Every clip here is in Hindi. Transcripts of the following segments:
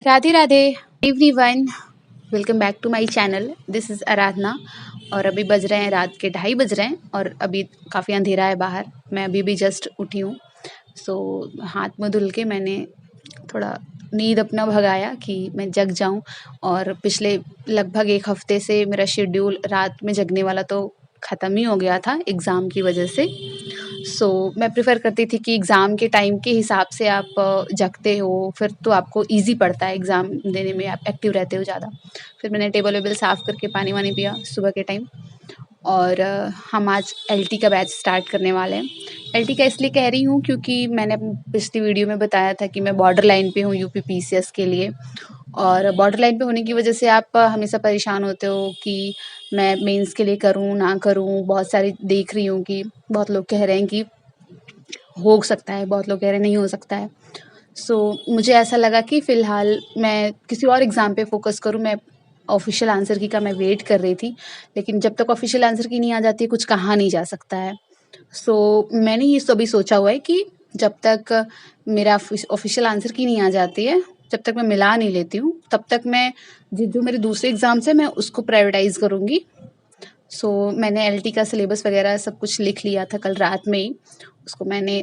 Radhe Radhe everyone. Welcome back to my channel. This is Aradhana. और अभी बज रहे हैं रात के 2:30 बज रहे हैं और अभी काफ़ी अंधेरा है बाहर। मैं अभी भी जस्ट उठी हूँ। सो हाथ मुँह धुल के मैंने थोड़ा नींद अपना भगाया कि मैं जग जाऊँ। और पिछले लगभग 1 हफ्ते से मेरा शेड्यूल रात में जगने वाला तो ख़त्म ही हो गया था एग्ज़ाम की वजह से। सो मैं प्रेफ़र करती थी कि एग्ज़ाम के टाइम के हिसाब से आप जगते हो, फिर तो आपको ईज़ी पड़ता है एग्ज़ाम देने में, आप एक्टिव रहते हो ज़्यादा। फिर मैंने टेबल वेबल साफ़ करके पानी-वानी पिया सुबह के टाइम। और हम आज एलटी का बैच स्टार्ट करने वाले हैं। एलटी का इसलिए कह रही हूँ क्योंकि मैंने अपनी पिछली वीडियो में बताया था कि मैं बॉर्डर लाइन पे हूँ यूपी पीसीएस के लिए। और बॉर्डर लाइन पे होने की वजह से आप हमेशा परेशान होते हो कि मैं मेंस के लिए करूँ, ना करूँ। बहुत सारी देख रही हूँ कि बहुत लोग कह रहे हैं कि हो सकता है, बहुत लोग कह रहे हैं नहीं हो सकता है। सो मुझे ऐसा लगा कि फ़िलहाल मैं किसी और एग्ज़ाम पे फ़ोकस करूँ। मैं ऑफ़िशियल आंसर की का मैं वेट कर रही थी, लेकिन जब तक ऑफ़िशियल आंसर की नहीं आ जाती, कुछ कहा नहीं जा सकता है। सो मैंने ये अभी सोचा हुआ है कि जब तक मेरा ऑफ़िशियल आंसर की नहीं आ जाती है, जब तक मैं मिला नहीं लेती हूँ, तब तक मैं जो मेरे दूसरे एग्ज़ाम्स हैं, मैं उसको प्रायोरिटाइज़ करूँगी। सो मैंने एलटी का सिलेबस वगैरह सब कुछ लिख लिया था कल रात में ही। उसको मैंने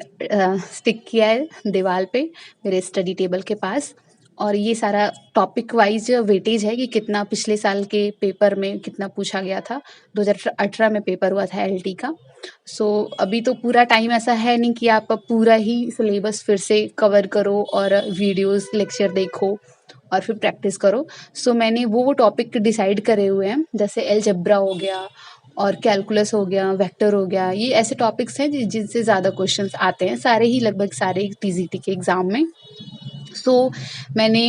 स्टिक किया है दीवार पे मेरे स्टडी टेबल के पास। और ये सारा टॉपिक वाइज वेटेज है कि कितना पिछले साल के पेपर में कितना पूछा गया था। 2018 में पेपर हुआ था एलटी का। सो अभी तो पूरा टाइम ऐसा है नहीं कि आप पूरा ही सिलेबस फिर से कवर करो और वीडियोस लेक्चर देखो और फिर प्रैक्टिस करो। सो मैंने वो टॉपिक डिसाइड करे हुए हैं, जैसे अलजेब्रा हो गया और कैलकुलस हो गया, वेक्टर हो गया। ये ऐसे टॉपिक्स हैं जिनसे ज़्यादा क्वेश्चंस आते हैं, सारे ही लगभग सारे टीजीटी के एग्ज़ाम में। सो मैंने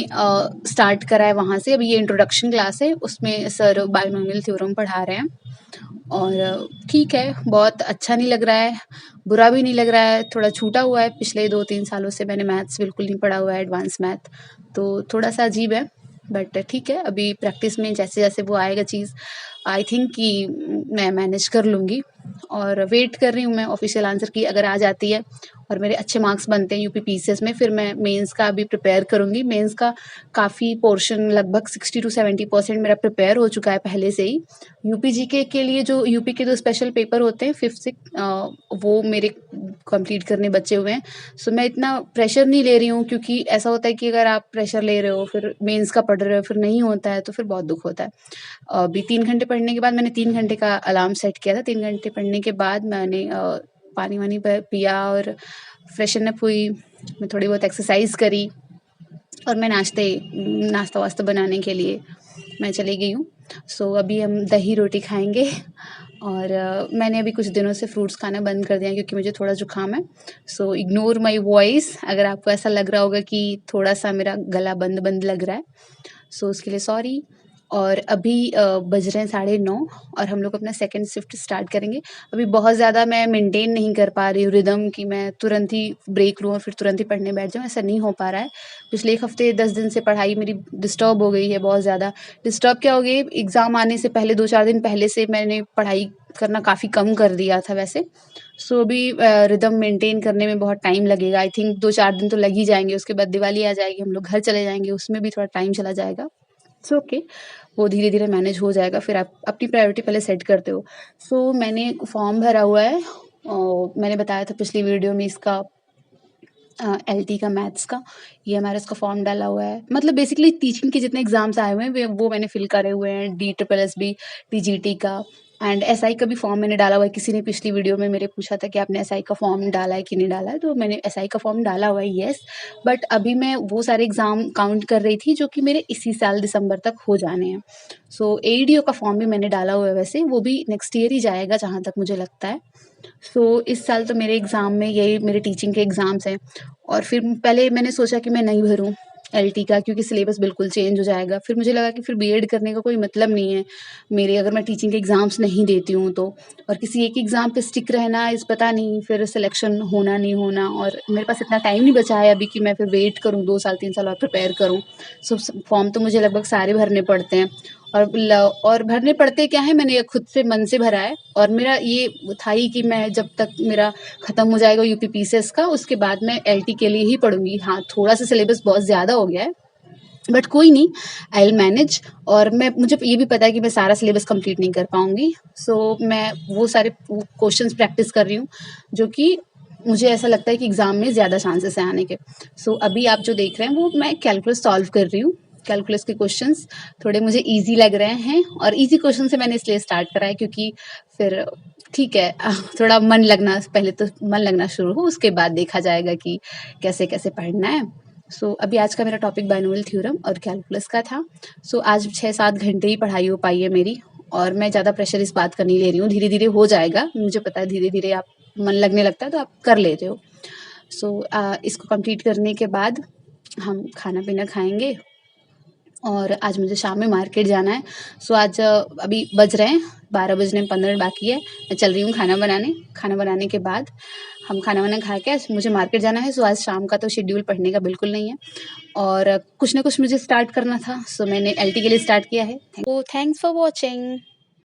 स्टार्ट करा है वहाँ से। अभी ये इंट्रोडक्शन क्लास है, उसमें सर बायनोमियल थ्योरम पढ़ा रहे हैं। और ठीक है, बहुत अच्छा नहीं लग रहा है, बुरा भी नहीं लग रहा है। थोड़ा छूटा हुआ है, पिछले 2-3 सालों से मैंने मैथ्स बिल्कुल नहीं पढ़ा हुआ है, एडवांस मैथ, तो थोड़ा-सा अजीब है। बट ठीक है, अभी प्रैक्टिस में जैसे-जैसे वो आएगा चीज़, आई थिंक कि मैं मैनेज कर लूँगी। और वेट कर रही हूँ मैं ऑफ़िशियल आंसर की। अगर आ जाती है और मेरे अच्छे मार्क्स बनते हैं यूपी पीसीएस में, फिर मैं मेंस का भी प्रिपेयर करूँगी। मेंस का काफ़ी पोर्शन लगभग 60 टू 70% मेरा प्रिपेयर हो चुका है पहले से ही। यूपी जीके के लिए जो यूपी के 2 स्पेशल पेपर होते हैं 5th 6 वो मेरे कंप्लीट करने बचे हुए हैं। सो मैं इतना प्रेशर नहीं ले रही हूँ, क्योंकि ऐसा होता है कि अगर आप प्रेशर ले रहे हो, फिर मेंस का पढ़ रहे हो, फिर नहीं होता है, तो फिर बहुत दुःख होता है। अभी 3 घंटे पढ़ने के बाद मैंने 3 घंटे का अलार्म सेट किया था। 3 घंटे पढ़ने के बाद मैंने पानी-वानी प पिया और फ्रेशन अप हुई। मैं थोड़ी बहुत एक्सरसाइज़ करी और मैं नाश्ता-वाश्ता बनाने के लिए मैं चली गई हूँ। सो अभी हम दही रोटी खाएँगे। और मैंने अभी कुछ दिनों से फ्रूट्स खाना बंद कर दिया है क्योंकि मुझे थोड़ा ज़ुकाम है। सो इग्नोर माय वॉइस अगर आपको ऐसा लग रहा होगा कि थोड़ा-सा मेरा गला बंद-बंद लग रहा है। सो उसके लिए सॉरी। और अभी बज रहे हैं 9:30 और हम लोग अपना सेकंड शिफ्ट स्टार्ट करेंगे। अभी बहुत ज़्यादा मैं मेंटेन नहीं कर पा रही हूँ रिदम कि मैं तुरंत ही ब्रेक लूँ और फिर तुरंत ही पढ़ने बैठ जाऊँ, ऐसा नहीं हो पा रहा है। पिछले 1 हफ्ते 10 दिन से पढ़ाई मेरी डिस्टर्ब हो गई है बहुत ज़्यादा। डिस्टर्ब क्या हो गई, एग्ज़ाम आने से पहले 2-4 दिन पहले से मैंने पढ़ाई करना काफ़ी कम कर दिया था वैसे। सो अभी रिदम मेंटेन करने में बहुत टाइम लगेगा। आई थिंक 2-4 दिन तो लग ही जाएँगे, उसके बाद दिवाली आ जाएगी, हम लोग घर चले जाएँगे, उसमें भी थोड़ा टाइम चला जाएगा। इट्स ओके, वो धीरे-धीरे मैनेज हो जाएगा। फिर आप अपनी प्रायोरिटी पहले सेट करते हो। सो मैंने फॉर्म भरा हुआ है। मैंने बताया था पिछली वीडियो में इसका एलटी का मैथ्स का, ये हमारा इसका फॉर्म डाला हुआ है। मतलब बेसिकली टीचिंग के जितने एग्ज़ाम्स आए हुए हैं वो मैंने फिल करे हुए हैं, डी ट्रिपल एसबी, टीजीटी का एंड एसआई का भी फॉर्म मैंने डाला हुआ है। किसी ने पिछली वीडियो में मेरे पूछा था कि आपने एसआई का फॉर्म डाला है कि नहीं डाला है, तो मैंने एसआई का फॉर्म डाला हुआ है, येस। बट अभी मैं वो सारे एग्ज़ाम काउंट कर रही थी जो कि मेरे इसी साल दिसंबर तक हो जाने हैं। सो एईडीओ का फॉर्म भी मैंने डाला हुआ है वैसे, वो भी नेक्स्ट ईयर ही जाएगा जहाँ तक मुझे लगता है। सो इस साल तो मेरे एग्ज़ाम में यही मेरे टीचिंग के एग्ज़ाम्स हैं। और फिर पहले मैंने सोचा कि मैं नहीं भरूँ एलटी का, क्योंकि सिलेबस बिल्कुल चेंज हो जाएगा। फिर मुझे लगा कि फिर बीएड करने का कोई मतलब नहीं है मेरे, अगर मैं टीचिंग के एग्ज़ाम्स नहीं देती हूँ तो। और किसी एक एग्ज़ाम पे स्टिक रहना इस पता नहीं फिर सिलेक्शन होना नहीं होना, और मेरे पास इतना टाइम नहीं बचा है अभी कि मैं फिर वेट करूँ 2 साल 3 साल और प्रिपेयर करूँ। सो फॉर्म तो मुझे लगभग सारे भरने पड़ते हैं। और भरने पड़ते क्या हैं, मैंने ये खुद से मन से भरा है। और मेरा ये था ही कि मैं जब तक मेरा खत्म हो जाएगा यूपी पीसीएस का, उसके बाद मैं एलटी के लिए ही पढ़ूंगी। हाँ, थोड़ा सा सिलेबस बहुत ज़्यादा हो गया है, बट कोई नहीं, आई विल मैनेज। और मुझे ये भी पता है कि मैं सारा सिलेबस कंप्लीट नहीं कर पाऊँगी। सो मैं वो सारे क्वेश्चंस प्रैक्टिस कर रही हूँ, जो कि मुझे ऐसा लगता है कि एग्ज़ाम में ज़्यादा चांसेस हैं आने के। सो अभी आप जो देख रहे हैं वो मैं कैलकुलस सॉल्व कर रही हूँ। कैलकुलस के क्वेश्चंस थोड़े मुझे ईज़ी लग रहे हैं, और ईज़ी क्वेश्चन से मैंने इसलिए स्टार्ट करा है क्योंकि फिर ठीक है, थोड़ा मन लगना, पहले तो मन लगना शुरू हो, उसके बाद देखा जाएगा कि कैसे-कैसे पढ़ना है। अभी आज का मेरा टॉपिक बाइनोमियल थ्योरम और कैलकुलस का था। आज 6-7 घंटे ही पढ़ाई हो पाई है मेरी, और मैं ज़्यादा प्रेशर इस बात का नहीं ले रही हूँ, धीरे-धीरे हो जाएगा। मुझे पता है धीरे-धीरे आप मन लगने लगता है तो आप कर लेते हो। इसको कंप्लीट करने के बाद हम खाना-पीना खाएँगे, और आज मुझे शाम में मार्केट जाना है। आज अभी बज रहे हैं 12 बजने में 15 मिनट बाकी है। मैं चल रही हूँ खाना बनाने। खाना बनाने के बाद हम खाना-वाना खा के मुझे मार्केट जाना है। आज शाम का तो शेड्यूल पढ़ने का बिल्कुल नहीं है, और कुछ ना कुछ मुझे स्टार्ट करना था। मैंने एलटी के लिए स्टार्ट किया है। Thanks for watching.